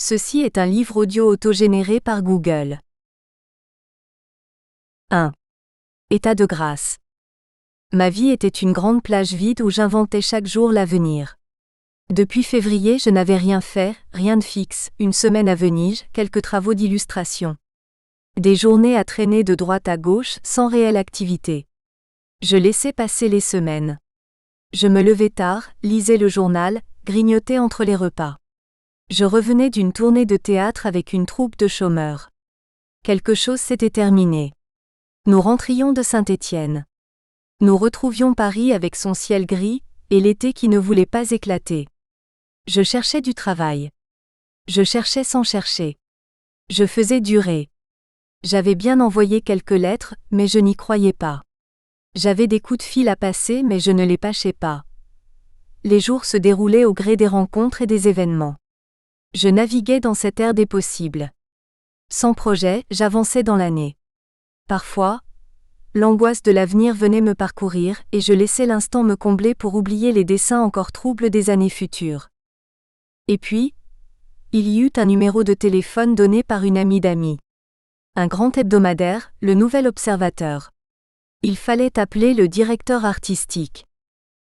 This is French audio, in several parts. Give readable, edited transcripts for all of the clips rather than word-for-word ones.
Ceci est un livre audio autogénéré par Google. 1. État de grâce. Ma vie était une grande plage vide où j'inventais chaque jour l'avenir. Depuis février, je n'avais rien fait, rien de fixe, une semaine à Venise, quelques travaux d'illustration. Des journées à traîner de droite à gauche, sans réelle activité. Je laissais passer les semaines. Je me levais tard, lisais le journal, grignotais entre les repas. Je revenais d'une tournée de théâtre avec une troupe de chômeurs. Quelque chose s'était terminé. Nous rentrions de Saint-Étienne. Nous retrouvions Paris avec son ciel gris, et l'été qui ne voulait pas éclater. Je cherchais du travail. Je cherchais sans chercher. Je faisais durer. J'avais bien envoyé quelques lettres, mais je n'y croyais pas. J'avais des coups de fil à passer, mais je ne les pâchais pas. Les jours se déroulaient au gré des rencontres et des événements. Je naviguais dans cette ère des possibles. Sans projet, j'avançais dans l'année. Parfois, l'angoisse de l'avenir venait me parcourir, et je laissais l'instant me combler pour oublier les dessins encore troubles des années futures. Et puis, il y eut un numéro de téléphone donné par une amie d'amis. Un grand hebdomadaire, le Nouvel Observateur. Il fallait appeler le directeur artistique.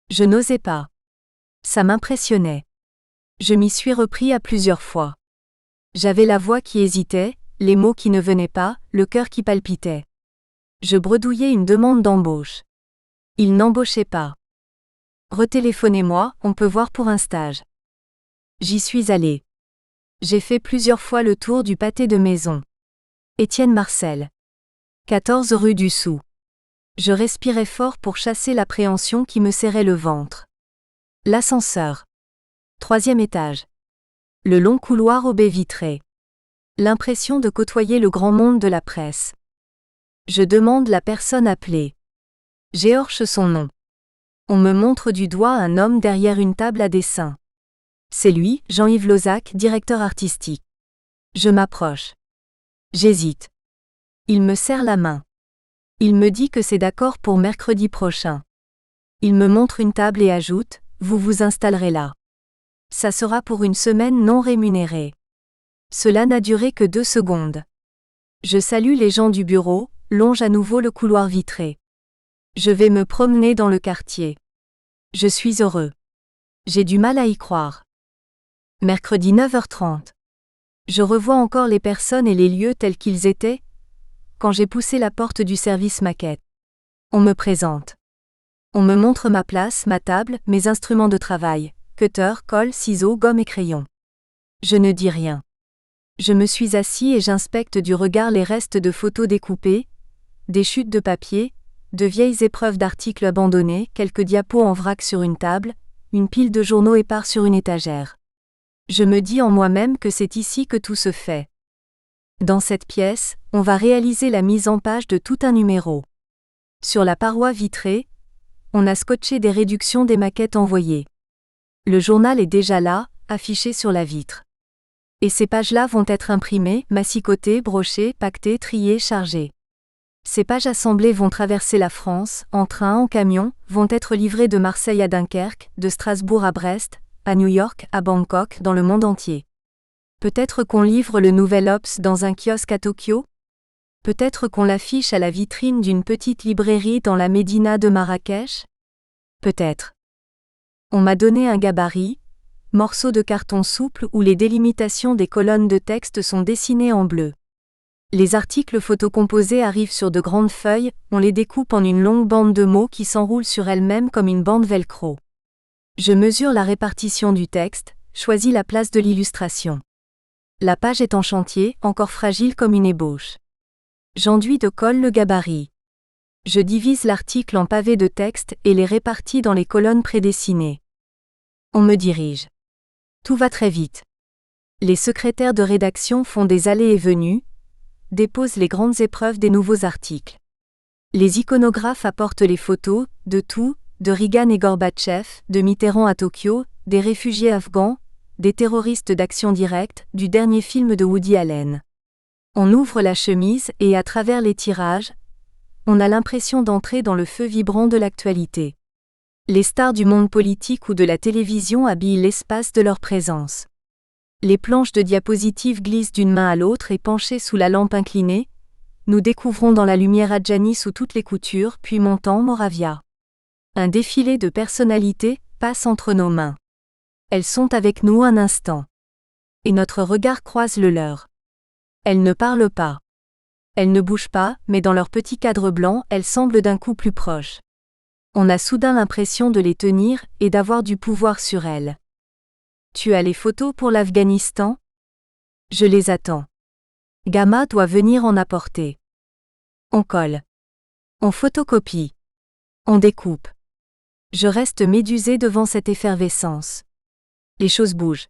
Je n'osais pas. Ça m'impressionnait. Je m'y suis repris à plusieurs fois. J'avais la voix qui hésitait, les mots qui ne venaient pas, le cœur qui palpitait. Je bredouillais une demande d'embauche. Il n'embauchait pas. Retéléphonez-moi, on peut voir pour un stage. J'y suis allé. J'ai fait plusieurs fois le tour du pâté de maison. Étienne Marcel. 14 rue du Sou. Je respirais fort pour chasser l'appréhension qui me serrait le ventre. L'ascenseur. 3e étage. Le long couloir aux baies vitrées. L'impression de côtoyer le grand monde de la presse. Je demande la personne appelée. J'écorche son nom. On me montre du doigt un homme derrière une table à dessin. C'est lui, Jean-Yves Lozac, directeur artistique. Je m'approche. J'hésite. Il me serre la main. Il me dit que c'est d'accord pour mercredi prochain. Il me montre une table et ajoute, vous vous installerez là. Ça sera pour une semaine non rémunérée. Cela n'a duré que 2 secondes. Je salue les gens du bureau, longe à nouveau le couloir vitré. Je vais me promener dans le quartier. Je suis heureux. J'ai du mal à y croire. Mercredi 9h30. Je revois encore les personnes et les lieux tels qu'ils étaient, quand j'ai poussé la porte du service maquette. On me présente. On me montre ma place, ma table, mes instruments de travail. Cutter, colle, ciseaux, gomme et crayon. Je ne dis rien. Je me suis assis et j'inspecte du regard les restes de photos découpées, des chutes de papier, de vieilles épreuves d'articles abandonnés, quelques diapos en vrac sur une table, une pile de journaux épars sur une étagère. Je me dis en moi-même que c'est ici que tout se fait. Dans cette pièce, on va réaliser la mise en page de tout un numéro. Sur la paroi vitrée, on a scotché des réductions des maquettes envoyées. Le journal est déjà là, affiché sur la vitre. Et ces pages-là vont être imprimées, massicotées, brochées, paquetées, triées, chargées. Ces pages assemblées vont traverser la France, en train, en camion, vont être livrées de Marseille à Dunkerque, de Strasbourg à Brest, à New York, à Bangkok, dans le monde entier. Peut-être qu'on livre le Nouvel Obs dans un kiosque à Tokyo? Peut-être qu'on l'affiche à la vitrine d'une petite librairie dans la médina de Marrakech? Peut-être. On m'a donné un gabarit, morceau de carton souple où les délimitations des colonnes de texte sont dessinées en bleu. Les articles photocomposés arrivent sur de grandes feuilles, on les découpe en une longue bande de mots qui s'enroule sur elle-même comme une bande velcro. Je mesure la répartition du texte, choisis la place de l'illustration. La page est en chantier, encore fragile comme une ébauche. J'enduis de colle le gabarit. Je divise l'article en pavés de texte et les répartis dans les colonnes prédessinées. On me dirige. Tout va très vite. Les secrétaires de rédaction font des allées et venues, déposent les grandes épreuves des nouveaux articles. Les iconographes apportent les photos, de tout, de Reagan et Gorbatchev, de Mitterrand à Tokyo, des réfugiés afghans, des terroristes d'action directe, du dernier film de Woody Allen. On ouvre la chemise et à travers les tirages, on a l'impression d'entrer dans le feu vibrant de l'actualité. Les stars du monde politique ou de la télévision habillent l'espace de leur présence. Les planches de diapositives glissent d'une main à l'autre et penchées sous la lampe inclinée, nous découvrons dans la lumière Adjani sous toutes les coutures, puis montant Moravia. Un défilé de personnalités passe entre nos mains. Elles sont avec nous un instant. Et notre regard croise le leur. Elles ne parlent pas. Elles ne bougent pas, mais dans leur petit cadre blanc, elles semblent d'un coup plus proches. On a soudain l'impression de les tenir et d'avoir du pouvoir sur elles. Tu as les photos pour l'Afghanistan ? Je les attends. Gamma doit venir en apporter. On colle. On photocopie. On découpe. Je reste médusée devant cette effervescence. Les choses bougent.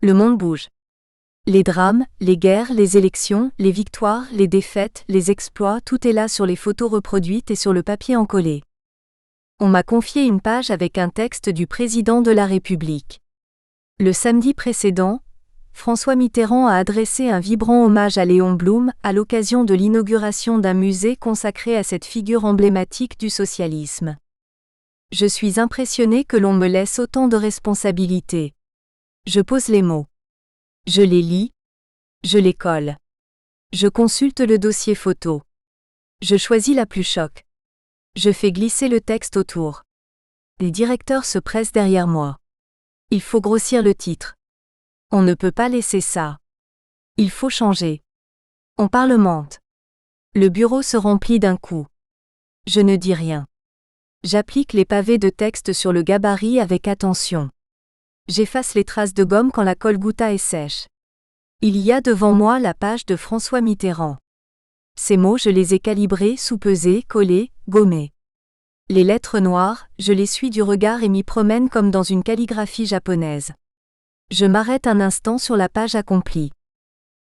Le monde bouge. Les drames, les guerres, les élections, les victoires, les défaites, les exploits, tout est là sur les photos reproduites et sur le papier encollé. On m'a confié une page avec un texte du président de la République. Le samedi précédent, François Mitterrand a adressé un vibrant hommage à Léon Blum à l'occasion de l'inauguration d'un musée consacré à cette figure emblématique du socialisme. Je suis impressionnée que l'on me laisse autant de responsabilités. Je pose les mots. Je les lis. Je les colle. Je consulte le dossier photo. Je choisis la plus choc. Je fais glisser le texte autour. Les directeurs se pressent derrière moi. Il faut grossir le titre. On ne peut pas laisser ça. Il faut changer. On parlemente. Le bureau se remplit d'un coup. Je ne dis rien. J'applique les pavés de texte sur le gabarit avec attention. J'efface les traces de gomme quand la colle goutta est sèche. Il y a devant moi la page de François Mitterrand. Ces mots, je les ai calibrés, soupesés, collés, gommés. Les lettres noires, je les suis du regard et m'y promène comme dans une calligraphie japonaise. Je m'arrête un instant sur la page accomplie.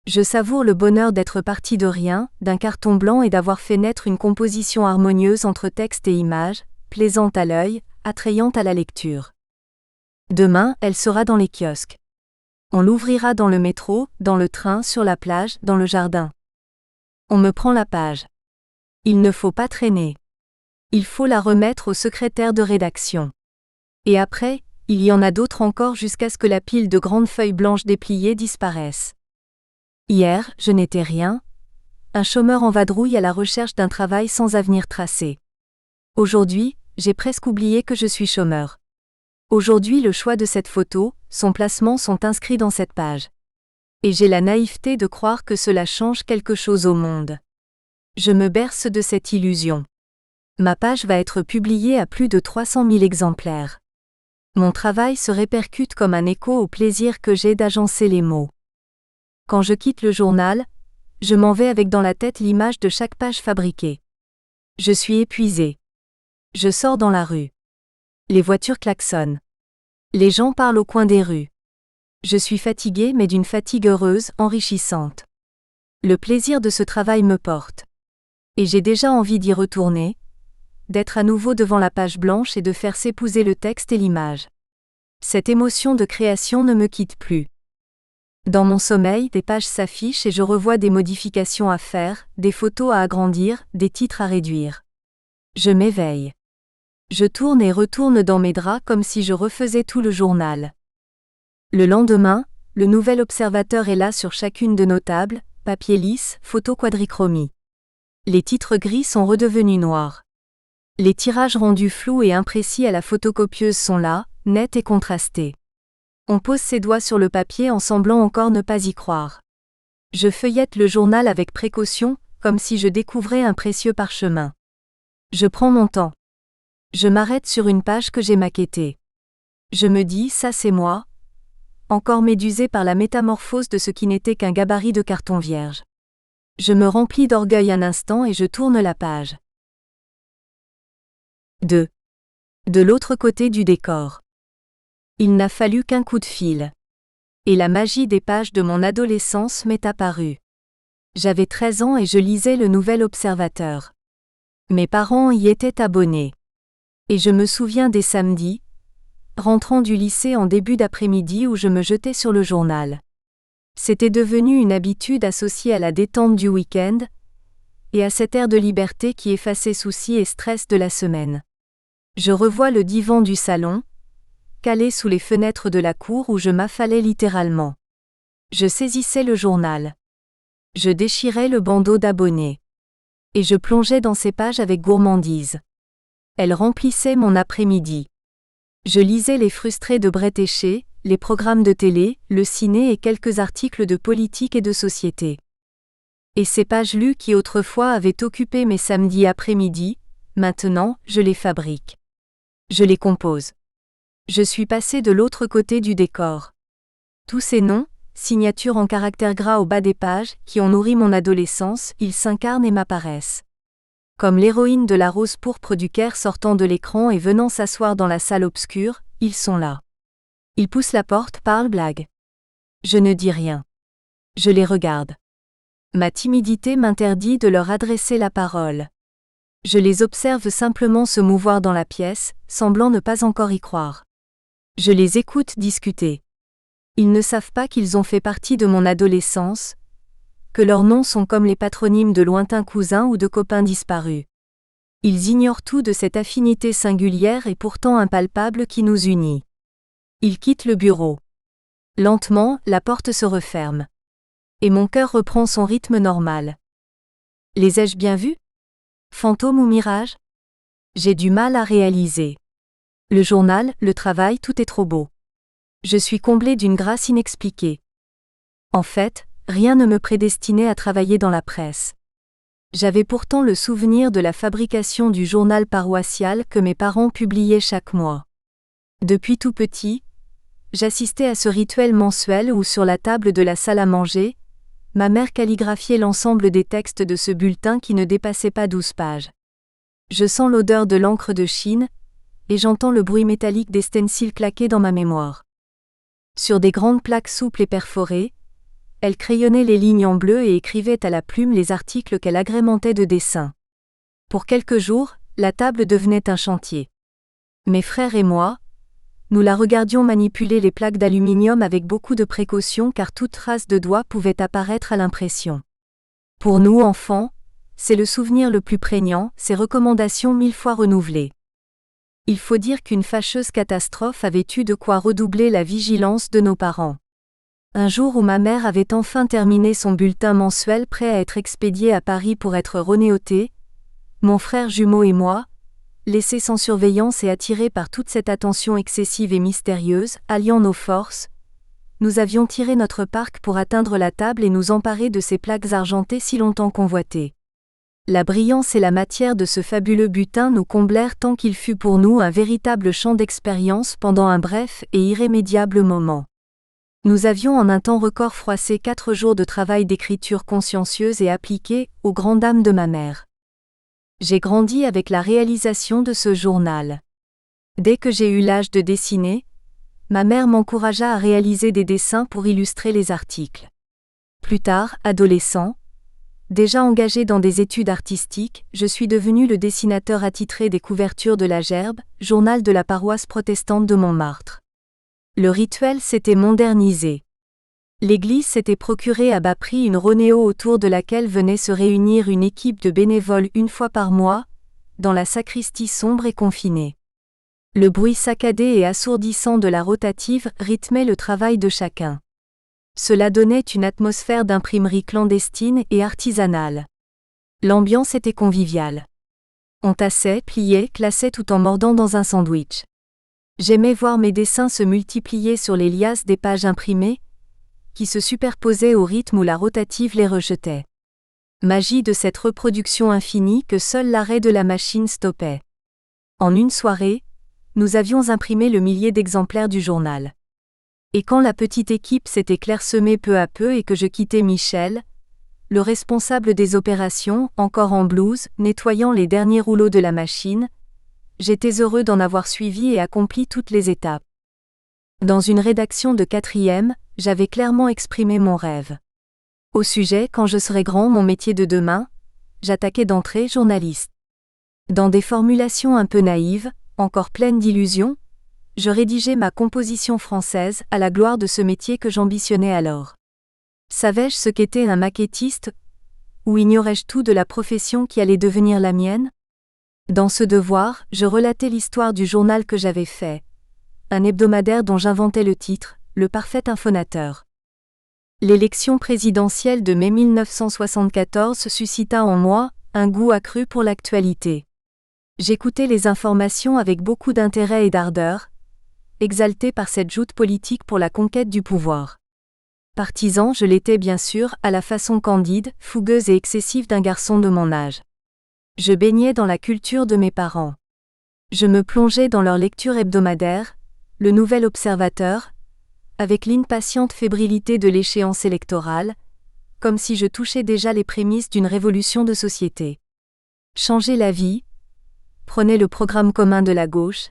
Je savoure le bonheur d'être parti de rien, d'un carton blanc et d'avoir fait naître une composition harmonieuse entre texte et image, plaisante à l'œil, attrayante à la lecture. Demain, elle sera dans les kiosques. On l'ouvrira dans le métro, dans le train, sur la plage, dans le jardin. On me prend la page. Il ne faut pas traîner. Il faut la remettre au secrétaire de rédaction. Et après, il y en a d'autres encore jusqu'à ce que la pile de grandes feuilles blanches dépliées disparaisse. Hier, je n'étais rien. Un chômeur en vadrouille à la recherche d'un travail sans avenir tracé. Aujourd'hui, j'ai presque oublié que je suis chômeur. Aujourd'hui, le choix de cette photo, son placement sont inscrits dans cette page. Et j'ai la naïveté de croire que cela change quelque chose au monde. Je me berce de cette illusion. Ma page va être publiée à plus de 300 000 exemplaires. Mon travail se répercute comme un écho au plaisir que j'ai d'agencer les mots. Quand je quitte le journal, je m'en vais avec dans la tête l'image de chaque page fabriquée. Je suis épuisée. Je sors dans la rue. Les voitures klaxonnent. Les gens parlent au coin des rues. Je suis fatiguée mais d'une fatigue heureuse, enrichissante. Le plaisir de ce travail me porte. Et j'ai déjà envie d'y retourner, d'être à nouveau devant la page blanche et de faire s'épouser le texte et l'image. Cette émotion de création ne me quitte plus. Dans mon sommeil, des pages s'affichent et je revois des modifications à faire, des photos à agrandir, des titres à réduire. Je m'éveille. Je tourne et retourne dans mes draps comme si je refaisais tout le journal. Le lendemain, le nouvel observateur est là sur chacune de nos tables, papier lisse, photo quadrichromie. Les titres gris sont redevenus noirs. Les tirages rendus flous et imprécis à la photocopieuse sont là, nets et contrastés. On pose ses doigts sur le papier en semblant encore ne pas y croire. Je feuillette le journal avec précaution, comme si je découvrais un précieux parchemin. Je prends mon temps. Je m'arrête sur une page que j'ai maquettée. Je me dis, ça c'est moi, encore médusée par la métamorphose de ce qui n'était qu'un gabarit de carton vierge. Je me remplis d'orgueil un instant et je tourne la page. 2. De l'autre côté du décor. Il n'a fallu qu'un coup de fil. Et la magie des pages de mon adolescence m'est apparue. J'avais 13 ans et je lisais le Nouvel Observateur. Mes parents y étaient abonnés. Et je me souviens des samedis, rentrant du lycée en début d'après-midi où je me jetais sur le journal. C'était devenu une habitude associée à la détente du week-end et à cet air de liberté qui effaçait soucis et stress de la semaine. Je revois le divan du salon, calé sous les fenêtres de la cour où je m'affalais littéralement. Je saisissais le journal. Je déchirais le bandeau d'abonnés. Et je plongeais dans ces pages avec gourmandise. Elles remplissaient mon après-midi. Je lisais les frustrés de Brett Eché, les programmes de télé, le ciné et quelques articles de politique et de société. Et ces pages lues qui autrefois avaient occupé mes samedis après-midi, maintenant, je les fabrique. Je les compose. Je suis passé de l'autre côté du décor. Tous ces noms, signatures en caractères gras au bas des pages, qui ont nourri mon adolescence, ils s'incarnent et m'apparaissent. Comme l'héroïne de la rose pourpre du Caire sortant de l'écran et venant s'asseoir dans la salle obscure, ils sont là. Ils poussent la porte, parlent, blaguent. Je ne dis rien. Je les regarde. Ma timidité m'interdit de leur adresser la parole. Je les observe simplement se mouvoir dans la pièce, semblant ne pas encore y croire. Je les écoute discuter. Ils ne savent pas qu'ils ont fait partie de mon adolescence, que leurs noms sont comme les patronymes de lointains cousins ou de copains disparus. Ils ignorent tout de cette affinité singulière et pourtant impalpable qui nous unit. Ils quittent le bureau. Lentement, la porte se referme. Et mon cœur reprend son rythme normal. Les ai-je bien vus? Fantôme ou mirage? J'ai du mal à réaliser. Le journal, le travail, tout est trop beau. Je suis comblé d'une grâce inexpliquée. En fait, rien ne me prédestinait à travailler dans la presse. J'avais pourtant le souvenir de la fabrication du journal paroissial que mes parents publiaient chaque mois. Depuis tout petit, j'assistais à ce rituel mensuel où sur la table de la salle à manger, ma mère calligraphiait l'ensemble des textes de ce bulletin qui ne dépassait pas 12 pages. Je sens l'odeur de l'encre de Chine, et j'entends le bruit métallique des stencils claqués dans ma mémoire. Sur des grandes plaques souples et perforées, elle crayonnait les lignes en bleu et écrivait à la plume les articles qu'elle agrémentait de dessins. Pour quelques jours, la table devenait un chantier. Mes frères et moi, nous la regardions manipuler les plaques d'aluminium avec beaucoup de précaution car toute trace de doigt pouvait apparaître à l'impression. Pour nous enfants, c'est le souvenir le plus prégnant, ces recommandations 1000 fois renouvelées. Il faut dire qu'une fâcheuse catastrophe avait eu de quoi redoubler la vigilance de nos parents. Un jour où ma mère avait enfin terminé son bulletin mensuel prêt à être expédié à Paris pour être renéoté, mon frère jumeau et moi, laissés sans surveillance et attirés par toute cette attention excessive et mystérieuse, alliant nos forces, nous avions tiré notre parc pour atteindre la table et nous emparer de ces plaques argentées si longtemps convoitées. La brillance et la matière de ce fabuleux butin nous comblèrent tant qu'il fut pour nous un véritable champ d'expérience pendant un bref et irrémédiable moment. Nous avions en un temps record froissé 4 jours de travail d'écriture consciencieuse et appliquée, aux grandes dames de ma mère. J'ai grandi avec la réalisation de ce journal. Dès que j'ai eu l'âge de dessiner, ma mère m'encouragea à réaliser des dessins pour illustrer les articles. Plus tard, adolescent, déjà engagé dans des études artistiques, je suis devenu le dessinateur attitré des couvertures de la Gerbe, journal de la paroisse protestante de Montmartre. Le rituel s'était modernisé. L'Église s'était procuré à bas prix une ronéo autour de laquelle venait se réunir une équipe de bénévoles une fois par mois, dans la sacristie sombre et confinée. Le bruit saccadé et assourdissant de la rotative rythmait le travail de chacun. Cela donnait une atmosphère d'imprimerie clandestine et artisanale. L'ambiance était conviviale. On tassait, pliait, classait tout en mordant dans un sandwich. J'aimais voir mes dessins se multiplier sur les liasses des pages imprimées, qui se superposaient au rythme où la rotative les rejetait. Magie de cette reproduction infinie que seul l'arrêt de la machine stoppait. En une soirée, nous avions imprimé le millier d'exemplaires du journal. Et quand la petite équipe s'était clairsemée peu à peu et que je quittais Michel, le responsable des opérations, encore en blouse, nettoyant les derniers rouleaux de la machine, j'étais heureux d'en avoir suivi et accompli toutes les étapes. Dans une rédaction de 4e, j'avais clairement exprimé mon rêve. Au sujet, quand je serai grand, mon métier de demain, j'attaquais d'entrée journaliste. Dans des formulations un peu naïves, encore pleines d'illusions, je rédigeais ma composition française à la gloire de ce métier que j'ambitionnais alors. Savais-je ce qu'était un maquettiste, ou ignorais-je tout de la profession qui allait devenir la mienne? Dans ce devoir, je relatais l'histoire du journal que j'avais fait, un hebdomadaire dont j'inventais le titre, Le Parfait Infonateur. L'élection présidentielle de mai 1974 suscita en moi un goût accru pour l'actualité. J'écoutais les informations avec beaucoup d'intérêt et d'ardeur, exalté par cette joute politique pour la conquête du pouvoir. Partisan, je l'étais bien sûr, à la façon candide, fougueuse et excessive d'un garçon de mon âge. Je baignais dans la culture de mes parents. Je me plongeais dans leur lecture hebdomadaire, le Nouvel Observateur, avec l'impatiente fébrilité de l'échéance électorale, comme si je touchais déjà les prémices d'une révolution de société. Changer la vie, prenait le programme commun de la gauche,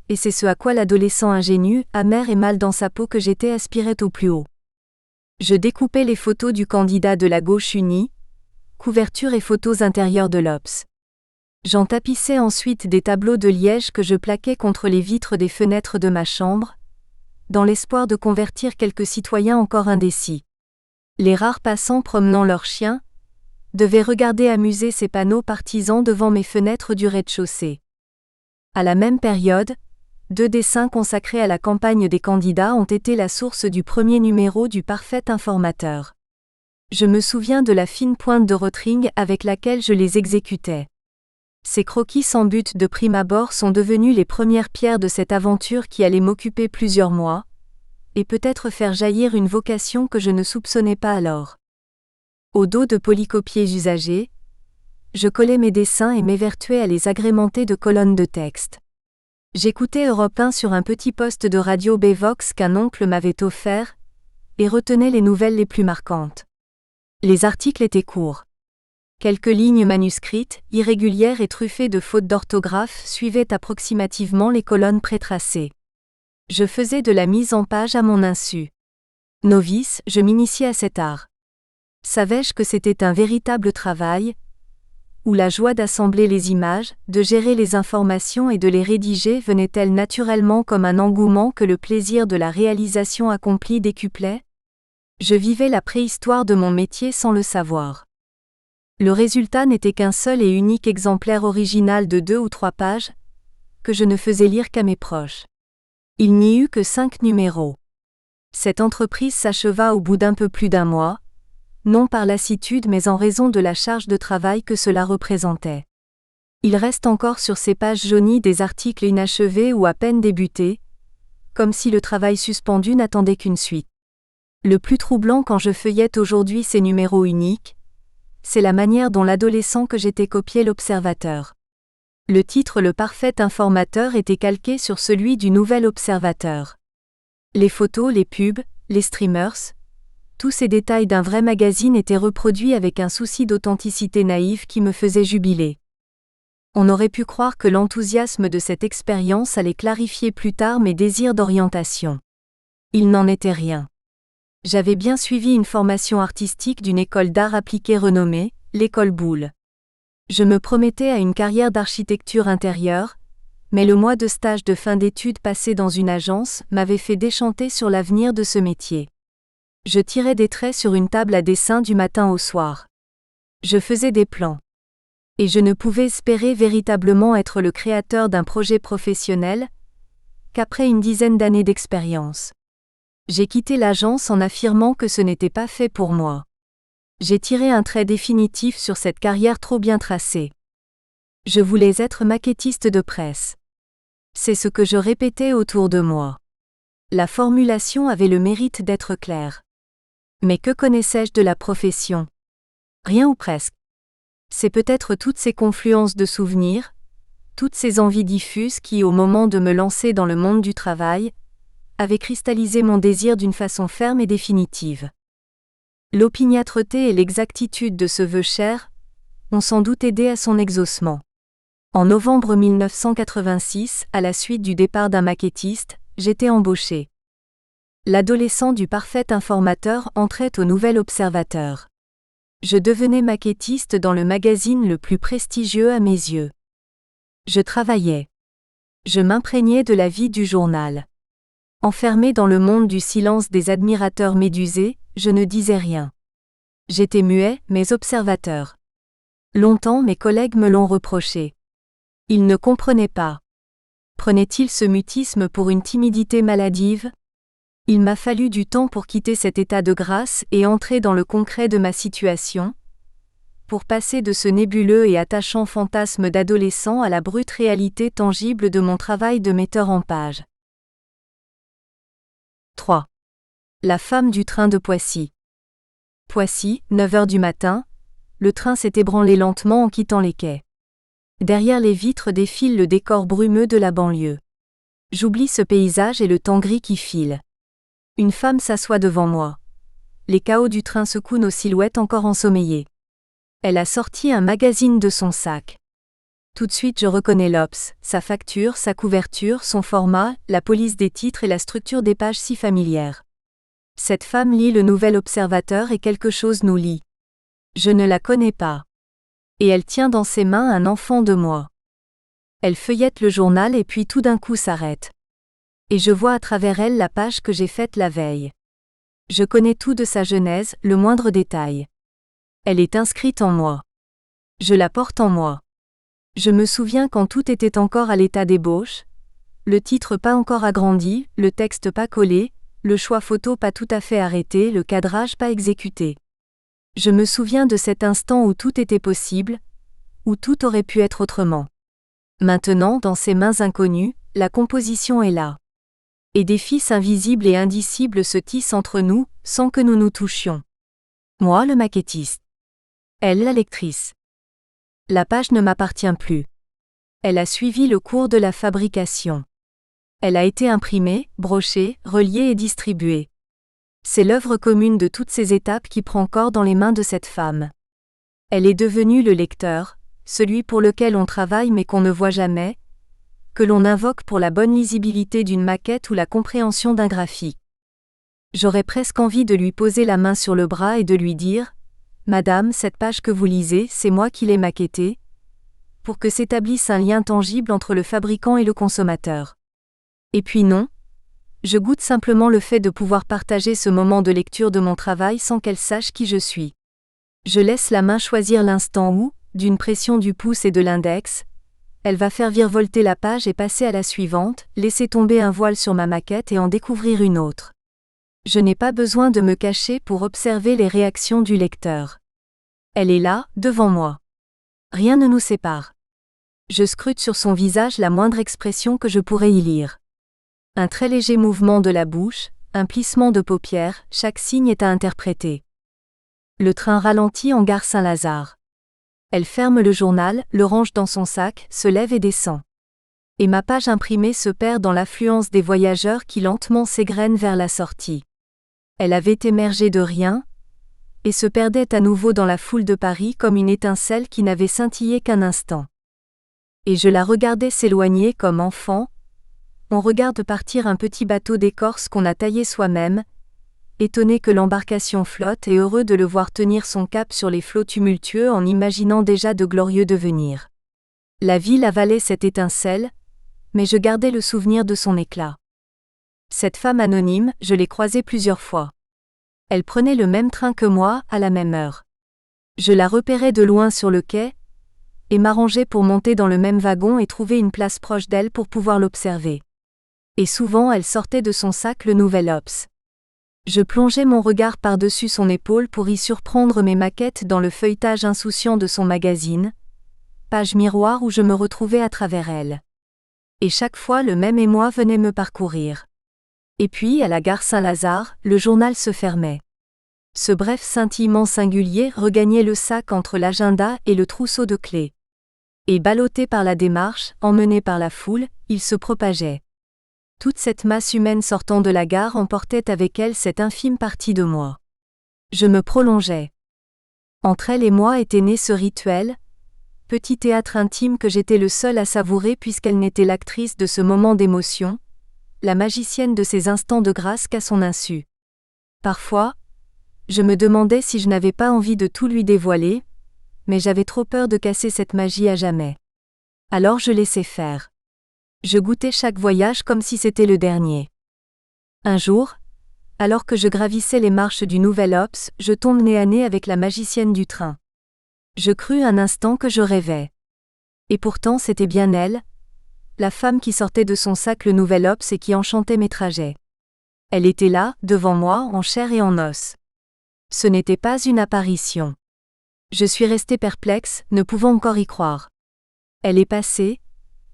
et c'est ce à quoi l'adolescent ingénu, amer et mal dans sa peau que j'étais aspirait au plus haut. Je découpais les photos du candidat de la gauche unie, couvertures et photos intérieures de l'Obs. J'en tapissais ensuite des tableaux de liège que je plaquais contre les vitres des fenêtres de ma chambre, dans l'espoir de convertir quelques citoyens encore indécis. Les rares passants promenant leurs chiens devaient regarder amusés ces panneaux partisans devant mes fenêtres du rez-de-chaussée. À la même période, 2 dessins consacrés à la campagne des candidats ont été la source du premier numéro du Parfait Informateur. Je me souviens de la fine pointe de Rotring avec laquelle je les exécutais. Ces croquis sans but de prime abord sont devenus les premières pierres de cette aventure qui allait m'occuper plusieurs mois, et peut-être faire jaillir une vocation que je ne soupçonnais pas alors. Au dos de polycopiers usagés, je collais mes dessins et m'évertuais à les agrémenter de colonnes de texte. J'écoutais Europe 1 sur un petit poste de radio Bévox qu'un oncle m'avait offert, et retenais les nouvelles les plus marquantes. Les articles étaient courts. Quelques lignes manuscrites, irrégulières et truffées de fautes d'orthographe suivaient approximativement les colonnes prétracées. Je faisais de la mise en page à mon insu. Novice, je m'initiais à cet art. Savais-je que c'était un véritable travail, où la joie d'assembler les images, de gérer les informations et de les rédiger venait-elle naturellement comme un engouement que le plaisir de la réalisation accomplie décuplait ? Je vivais la préhistoire de mon métier sans le savoir. Le résultat n'était qu'un seul et unique exemplaire original de 2 ou 3 pages, que je ne faisais lire qu'à mes proches. Il n'y eut que 5 numéros. Cette entreprise s'acheva au bout d'un peu plus d'un mois, non par lassitude mais en raison de la charge de travail que cela représentait. Il reste encore sur ces pages jaunies des articles inachevés ou à peine débutés, comme si le travail suspendu n'attendait qu'une suite. Le plus troublant quand je feuillette aujourd'hui ces numéros uniques, c'est la manière dont l'adolescent que j'étais copiait l'Observateur. Le titre Le Parfait Informateur était calqué sur celui du Nouvel Observateur. Les photos, les pubs, les streamers, tous ces détails d'un vrai magazine étaient reproduits avec un souci d'authenticité naïve qui me faisait jubiler. On aurait pu croire que l'enthousiasme de cette expérience allait clarifier plus tard mes désirs d'orientation. Il n'en était rien. J'avais bien suivi une formation artistique d'une école d'art appliqué renommée, l'école Boulle. Je me promettais à une carrière d'architecture intérieure, mais le mois de stage de fin d'études passé dans une agence m'avait fait déchanter sur l'avenir de ce métier. Je tirais des traits sur une table à dessin du matin au soir. Je faisais des plans. Et je ne pouvais espérer véritablement être le créateur d'un projet professionnel qu'après une dizaine d'années d'expérience. J'ai quitté l'agence en affirmant que ce n'était pas fait pour moi. J'ai tiré un trait définitif sur cette carrière trop bien tracée. Je voulais être maquettiste de presse. C'est ce que je répétais autour de moi. La formulation avait le mérite d'être claire. Mais que connaissais-je de la profession ? Rien ou presque. C'est peut-être toutes ces confluences de souvenirs, toutes ces envies diffuses qui, au moment de me lancer dans le monde du travail, avaient cristallisé mon désir d'une façon ferme et définitive. L'opiniâtreté et l'exactitude de ce vœu cher ont sans doute aidé à son exaucement. En novembre 1986, à la suite du départ d'un maquettiste, j'étais embauché. L'adolescent du Parfait Informateur entrait au Nouvel Observateur. Je devenais maquettiste dans le magazine le plus prestigieux à mes yeux. Je travaillais. Je m'imprégnais de la vie du journal. Enfermé dans le monde du silence des admirateurs médusés, je ne disais rien. J'étais muet, mais observateur. Longtemps mes collègues me l'ont reproché. Ils ne comprenaient pas. Prenaient-ils ce mutisme pour une timidité maladive ? Il m'a fallu du temps pour quitter cet état de grâce et entrer dans le concret de ma situation, pour passer de ce nébuleux et attachant fantasme d'adolescent à la brute réalité tangible de mon travail de metteur en page. 3. La femme du train de Poissy. Poissy, 9 heures du matin, le train s'est ébranlé lentement en quittant les quais. Derrière les vitres défile le décor brumeux de la banlieue. J'oublie ce paysage et le temps gris qui file. Une femme s'assoit devant moi. Les cahots du train secouent nos silhouettes encore ensommeillées. Elle a sorti un magazine de son sac. Tout de suite je reconnais l'Obs, sa facture, sa couverture, son format, la police des titres et la structure des pages si familières. Cette femme lit le Nouvel Observateur et quelque chose nous lie. Je ne la connais pas. Et elle tient dans ses mains un enfant de moi. Elle feuillette le journal et puis tout d'un coup s'arrête. Et je vois à travers elle la page que j'ai faite la veille. Je connais tout de sa genèse, le moindre détail. Elle est inscrite en moi. Je la porte en moi. Je me souviens quand tout était encore à l'état d'ébauche, le titre pas encore agrandi, le texte pas collé, le choix photo pas tout à fait arrêté, le cadrage pas exécuté. Je me souviens de cet instant où tout était possible, où tout aurait pu être autrement. Maintenant, dans ces mains inconnues, la composition est là. Et des fils invisibles et indicibles se tissent entre nous, sans que nous nous touchions. Moi, le maquettiste. Elle, la lectrice. La page ne m'appartient plus. Elle a suivi le cours de la fabrication. Elle a été imprimée, brochée, reliée et distribuée. C'est l'œuvre commune de toutes ces étapes qui prend corps dans les mains de cette femme. Elle est devenue le lecteur, celui pour lequel on travaille mais qu'on ne voit jamais, que l'on invoque pour la bonne lisibilité d'une maquette ou la compréhension d'un graphique. J'aurais presque envie de lui poser la main sur le bras et de lui dire « Madame, cette page que vous lisez, c'est moi qui l'ai maquettée », pour que s'établisse un lien tangible entre le fabricant et le consommateur. Et puis non, je goûte simplement le fait de pouvoir partager ce moment de lecture de mon travail sans qu'elle sache qui je suis. Je laisse la main choisir l'instant où, d'une pression du pouce et de l'index, elle va faire virevolter la page et passer à la suivante, laisser tomber un voile sur ma maquette et en découvrir une autre. Je n'ai pas besoin de me cacher pour observer les réactions du lecteur. Elle est là, devant moi. Rien ne nous sépare. Je scrute sur son visage la moindre expression que je pourrais y lire. Un très léger mouvement de la bouche, un plissement de paupières, chaque signe est à interpréter. Le train ralentit en gare Saint-Lazare. Elle ferme le journal, le range dans son sac, se lève et descend. Et ma page imprimée se perd dans l'affluence des voyageurs qui lentement s'égrènent vers la sortie. Elle avait émergé de rien, et se perdait à nouveau dans la foule de Paris comme une étincelle qui n'avait scintillé qu'un instant. Et je la regardais s'éloigner comme enfant. On regarde partir un petit bateau d'écorce qu'on a taillé soi-même, étonné que l'embarcation flotte et heureux de le voir tenir son cap sur les flots tumultueux en imaginant déjà de glorieux devenirs. La ville avalait cette étincelle, mais je gardais le souvenir de son éclat. Cette femme anonyme, je l'ai croisée plusieurs fois. Elle prenait le même train que moi, à la même heure. Je la repérais de loin sur le quai, et m'arrangeais pour monter dans le même wagon et trouver une place proche d'elle pour pouvoir l'observer. Et souvent elle sortait de son sac le Nouvel Obs. Je plongeais mon regard par-dessus son épaule pour y surprendre mes maquettes dans le feuilletage insouciant de son magazine, page miroir où je me retrouvais à travers elle. Et chaque fois le même émoi venait me parcourir. Et puis, à la gare Saint-Lazare, le journal se fermait. Ce bref scintillement singulier regagnait le sac entre l'agenda et le trousseau de clés. Et ballotté par la démarche, emmené par la foule, il se propageait. Toute cette masse humaine sortant de la gare emportait avec elle cette infime partie de moi. Je me prolongeais. Entre elle et moi était né ce rituel, petit théâtre intime que j'étais le seul à savourer puisqu'elle n'était l'actrice de ce moment d'émotion, la magicienne de ces instants de grâce qu'à son insu. Parfois, je me demandais si je n'avais pas envie de tout lui dévoiler, mais j'avais trop peur de casser cette magie à jamais. Alors je laissais faire. Je goûtais chaque voyage comme si c'était le dernier. Un jour, alors que je gravissais les marches du Nouvel Obs, je tombe nez à nez avec la magicienne du train. Je crus un instant que je rêvais. Et pourtant c'était bien elle, la femme qui sortait de son sac le Nouvel Obs et qui enchantait mes trajets. Elle était là, devant moi, en chair et en os. Ce n'était pas une apparition. Je suis resté perplexe, ne pouvant encore y croire. Elle est passée,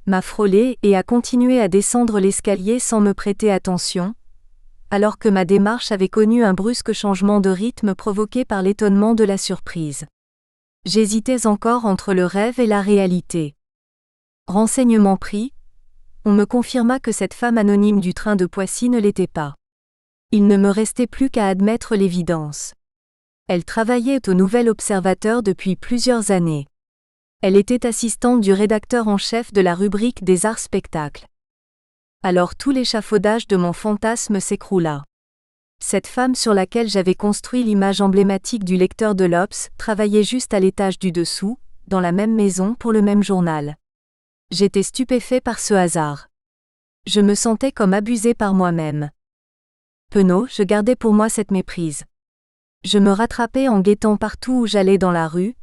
m'a frôlé et a continué à descendre l'escalier sans me prêter attention, alors que ma démarche avait connu un brusque changement de rythme provoqué par l'étonnement de la surprise. J'hésitais encore entre le rêve et la réalité. Renseignement pris, on me confirma que cette femme anonyme du train de Poissy ne l'était pas. Il ne me restait plus qu'à admettre l'évidence. Elle travaillait au Nouvel Observateur depuis plusieurs années. Elle était assistante du rédacteur en chef de la rubrique des arts spectacles. Alors tout l'échafaudage de mon fantasme s'écroula. Cette femme sur laquelle j'avais construit l'image emblématique du lecteur de l'Obs travaillait juste à l'étage du dessous, dans la même maison pour le même journal. J'étais stupéfait par ce hasard. Je me sentais comme abusé par moi-même. Penaud, je gardais pour moi cette méprise. Je me rattrapais en guettant partout où j'allais dans la rue,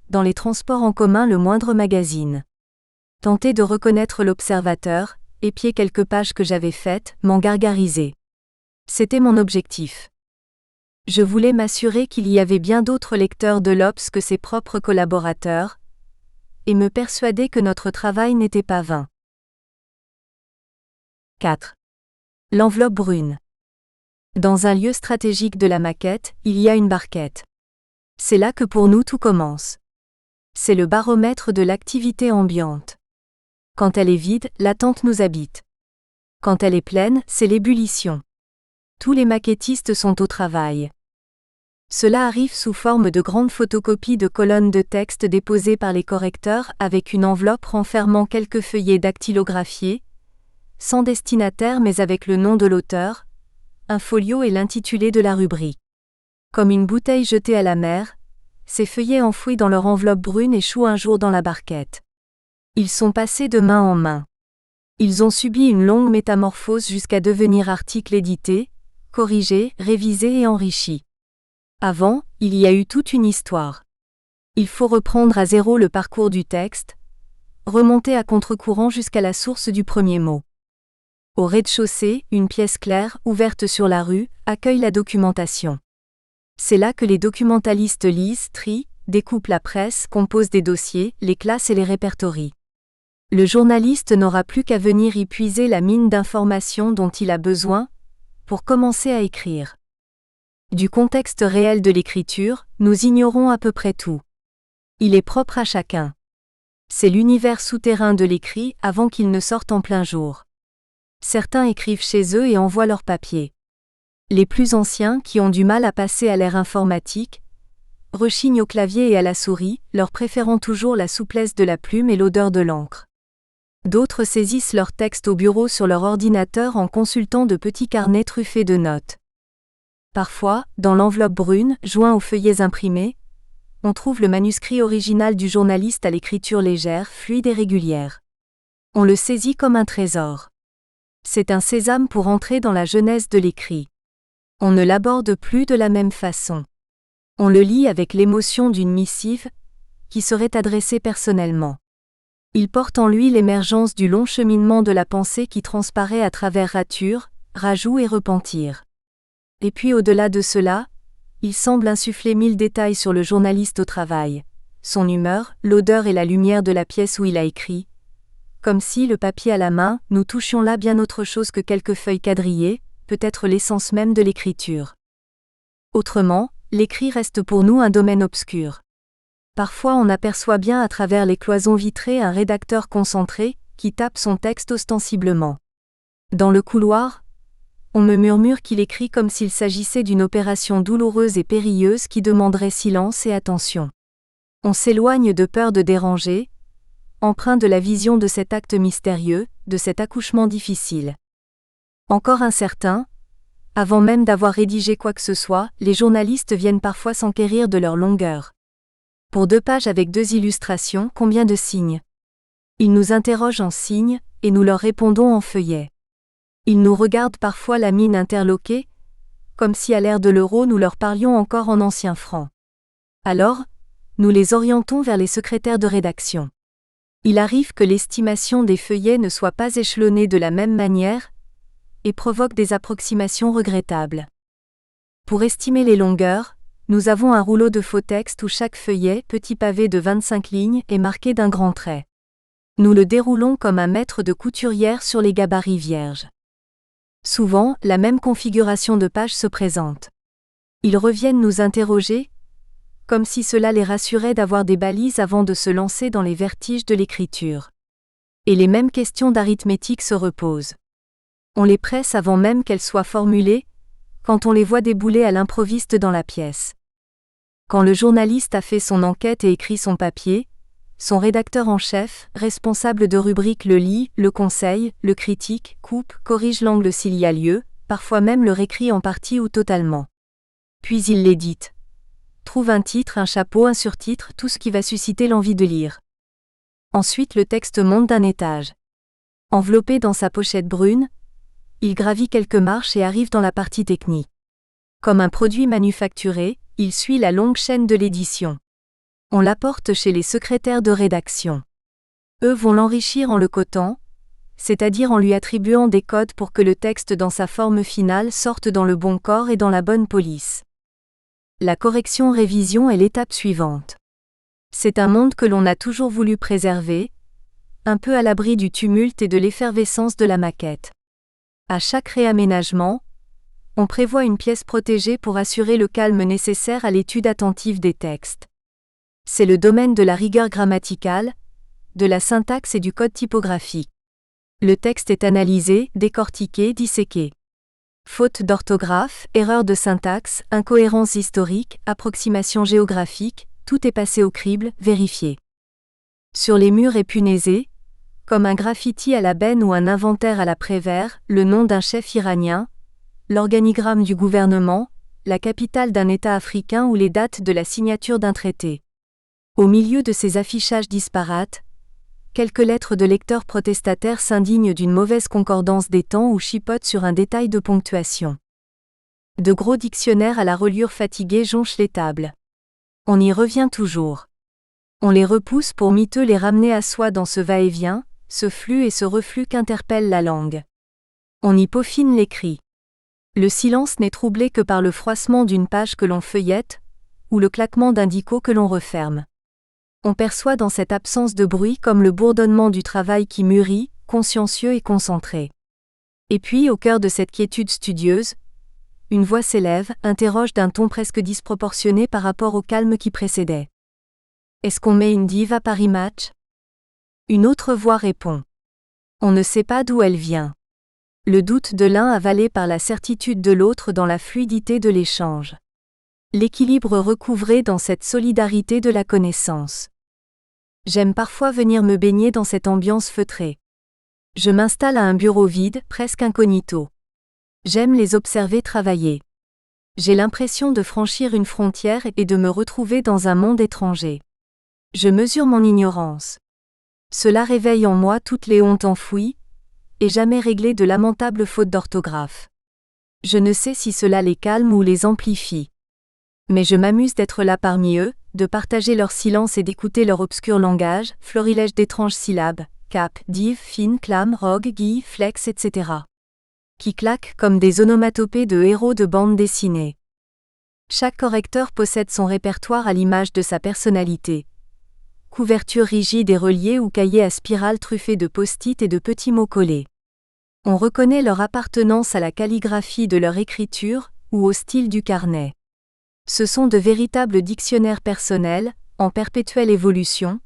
dans les transports en commun le moindre magazine. Tenter de reconnaître l'observateur, épier quelques pages que j'avais faites, m'en gargariser. C'était mon objectif. Je voulais m'assurer qu'il y avait bien d'autres lecteurs de l'Obs que ses propres collaborateurs, et me persuader que notre travail n'était pas vain. 4. L'enveloppe brune. Dans un lieu stratégique de la maquette, il y a une barquette. C'est là que pour nous tout commence. C'est le baromètre de l'activité ambiante. Quand elle est vide, l'attente nous habite. Quand elle est pleine, c'est l'ébullition. Tous les maquettistes sont au travail. Cela arrive sous forme de grandes photocopies de colonnes de texte déposées par les correcteurs avec une enveloppe renfermant quelques feuillets dactylographiés, sans destinataire mais avec le nom de l'auteur, un folio et l'intitulé de la rubrique. Comme une bouteille jetée à la mer, ces feuillets enfouis dans leur enveloppe brune échouent un jour dans la barquette. Ils sont passés de main en main. Ils ont subi une longue métamorphose jusqu'à devenir articles édités, corrigés, révisés et enrichis. Avant, il y a eu toute une histoire. Il faut reprendre à zéro le parcours du texte, remonter à contre-courant jusqu'à la source du premier mot. Au rez-de-chaussée, une pièce claire, ouverte sur la rue, accueille la documentation. C'est là que les documentalistes lisent, trient, découpent la presse, composent des dossiers, les classent et les répertorient. Le journaliste n'aura plus qu'à venir y puiser la mine d'informations dont il a besoin, pour commencer à écrire. Du contexte réel de l'écriture, nous ignorons à peu près tout. Il est propre à chacun. C'est l'univers souterrain de l'écrit avant qu'il ne sorte en plein jour. Certains écrivent chez eux et envoient leur papier. Les plus anciens, qui ont du mal à passer à l'ère informatique, rechignent au clavier et à la souris, leur préférant toujours la souplesse de la plume et l'odeur de l'encre. D'autres saisissent leur texte au bureau sur leur ordinateur en consultant de petits carnets truffés de notes. Parfois, dans l'enveloppe brune, joint aux feuillets imprimés, on trouve le manuscrit original du journaliste à l'écriture légère, fluide et régulière. On le saisit comme un trésor. C'est un sésame pour entrer dans la genèse de l'écrit. On ne l'aborde plus de la même façon. On le lit avec l'émotion d'une missive, qui serait adressée personnellement. Il porte en lui l'émergence du long cheminement de la pensée qui transparaît à travers ratures, rajouts et repentirs. Et puis au-delà de cela, il semble insuffler 1000 détails sur le journaliste au travail, son humeur, l'odeur et la lumière de la pièce où il a écrit, comme si, le papier à la main, nous touchions là bien autre chose que quelques feuilles quadrillées, peut-être l'essence même de l'écriture. Autrement, l'écrit reste pour nous un domaine obscur. Parfois on aperçoit bien à travers les cloisons vitrées un rédacteur concentré, qui tape son texte ostensiblement. Dans le couloir, on me murmure qu'il écrit comme s'il s'agissait d'une opération douloureuse et périlleuse qui demanderait silence et attention. On s'éloigne de peur de déranger, empreint de la vision de cet acte mystérieux, de cet accouchement difficile. Encore incertain, avant même d'avoir rédigé quoi que ce soit, les journalistes viennent parfois s'enquérir de leur longueur. Pour 2 pages avec 2 illustrations, combien de signes? Ils nous interrogent en signes, et nous leur répondons en feuillets. Ils nous regardent parfois la mine interloquée, comme si à l'ère de l'euro nous leur parlions encore en ancien franc. Alors, nous les orientons vers les secrétaires de rédaction. Il arrive que l'estimation des feuillets ne soit pas échelonnée de la même manière, et provoque des approximations regrettables. Pour estimer les longueurs, nous avons un rouleau de faux texte où chaque feuillet, petit pavé de 25 lignes, est marqué d'un grand trait. Nous le déroulons comme un maître de couturière sur les gabarits vierges. Souvent, la même configuration de page se présente. Ils reviennent nous interroger, comme si cela les rassurait d'avoir des balises avant de se lancer dans les vertiges de l'écriture. Et les mêmes questions d'arithmétique se reposent. On les presse avant même qu'elles soient formulées, quand on les voit débouler à l'improviste dans la pièce. Quand le journaliste a fait son enquête et écrit son papier, son rédacteur en chef, responsable de rubrique le lit, le conseille, le critique, coupe, corrige l'angle s'il y a lieu, parfois même le réécrit en partie ou totalement. Puis il l'édite. Trouve un titre, un chapeau, un surtitre, tout ce qui va susciter l'envie de lire. Ensuite le texte monte d'un étage. Enveloppé dans sa pochette brune, il gravit quelques marches et arrive dans la partie technique. Comme un produit manufacturé, il suit la longue chaîne de l'édition. On l'apporte chez les secrétaires de rédaction. Eux vont l'enrichir en le cotant, c'est-à-dire en lui attribuant des codes pour que le texte dans sa forme finale sorte dans le bon corps et dans la bonne police. La correction-révision est l'étape suivante. C'est un monde que l'on a toujours voulu préserver, un peu à l'abri du tumulte et de l'effervescence de la maquette. À chaque réaménagement, on prévoit une pièce protégée pour assurer le calme nécessaire à l'étude attentive des textes. C'est le domaine de la rigueur grammaticale, de la syntaxe et du code typographique. Le texte est analysé, décortiqué, disséqué. Fautes d'orthographe, erreurs de syntaxe, incohérences historiques, approximations géographiques, tout est passé au crible, vérifié. Sur les murs est punaisé, comme un graffiti à la benne ou un inventaire à la Prévert, le nom d'un chef iranien, l'organigramme du gouvernement, la capitale d'un État africain ou les dates de la signature d'un traité. Au milieu de ces affichages disparates, quelques lettres de lecteurs protestataires s'indignent d'une mauvaise concordance des temps ou chipotent sur un détail de ponctuation. De gros dictionnaires à la reliure fatiguée jonchent les tables. On y revient toujours. On les repousse pour miteux les ramener à soi dans ce va-et-vient, ce flux et ce reflux qu'interpelle la langue. On y peaufine l'écrit. Le silence n'est troublé que par le froissement d'une page que l'on feuillette, ou le claquement d'un dico que l'on referme. On perçoit dans cette absence de bruit comme le bourdonnement du travail qui mûrit, consciencieux et concentré. Et puis, au cœur de cette quiétude studieuse, une voix s'élève, interroge d'un ton presque disproportionné par rapport au calme qui précédait. Est-ce qu'on met une div à Paris Match ? Une autre voix répond. On ne sait pas d'où elle vient. Le doute de l'un avalé par la certitude de l'autre dans la fluidité de l'échange. L'équilibre recouvré dans cette solidarité de la connaissance. J'aime parfois venir me baigner dans cette ambiance feutrée. Je m'installe à un bureau vide, presque incognito. J'aime les observer travailler. J'ai l'impression de franchir une frontière et de me retrouver dans un monde étranger. Je mesure mon ignorance. Cela réveille en moi toutes les hontes enfouies, et jamais réglées de lamentables fautes d'orthographe. Je ne sais si cela les calme ou les amplifie. Mais je m'amuse d'être là parmi eux, de partager leur silence et d'écouter leur obscur langage, florilège d'étranges syllabes, cap, div, fin, clam, rog, gui, flex, etc. Qui claquent comme des onomatopées de héros de bande dessinée. Chaque correcteur possède son répertoire à l'image de sa personnalité. Couverture rigide et reliée ou cahier à spirale truffé de post-it et de petits mots collés. On reconnaît leur appartenance à la calligraphie de leur écriture, ou au style du carnet. Ce sont de véritables dictionnaires personnels, en perpétuelle évolution,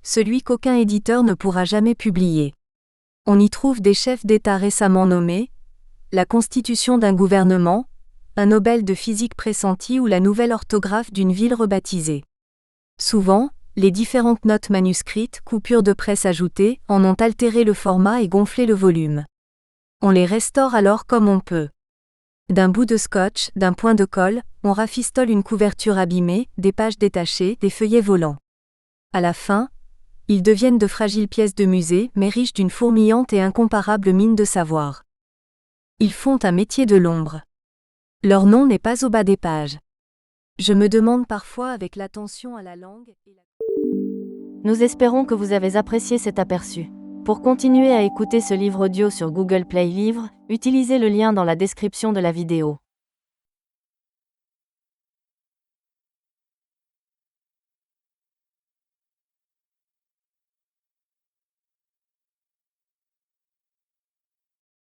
celui qu'aucun éditeur ne pourra jamais publier. On y trouve des chefs d'État récemment nommés, la constitution d'un gouvernement, un Nobel de physique pressenti ou la nouvelle orthographe d'une ville rebaptisée. Souvent, les différentes notes manuscrites, coupures de presse ajoutées, en ont altéré le format et gonflé le volume. On les restaure alors comme on peut. D'un bout de scotch, d'un point de colle, on rafistole une couverture abîmée, des pages détachées, des feuillets volants. À la fin, ils deviennent de fragiles pièces de musée, mais riches d'une fourmillante et incomparable mine de savoir. Ils font un métier de l'ombre. Leur nom n'est pas au bas des pages. Je me demande parfois avec l'attention à la langue et la... Nous espérons que vous avez apprécié cet aperçu. Pour continuer à écouter ce livre audio sur Google Play Livres, utilisez le lien dans la description de la vidéo.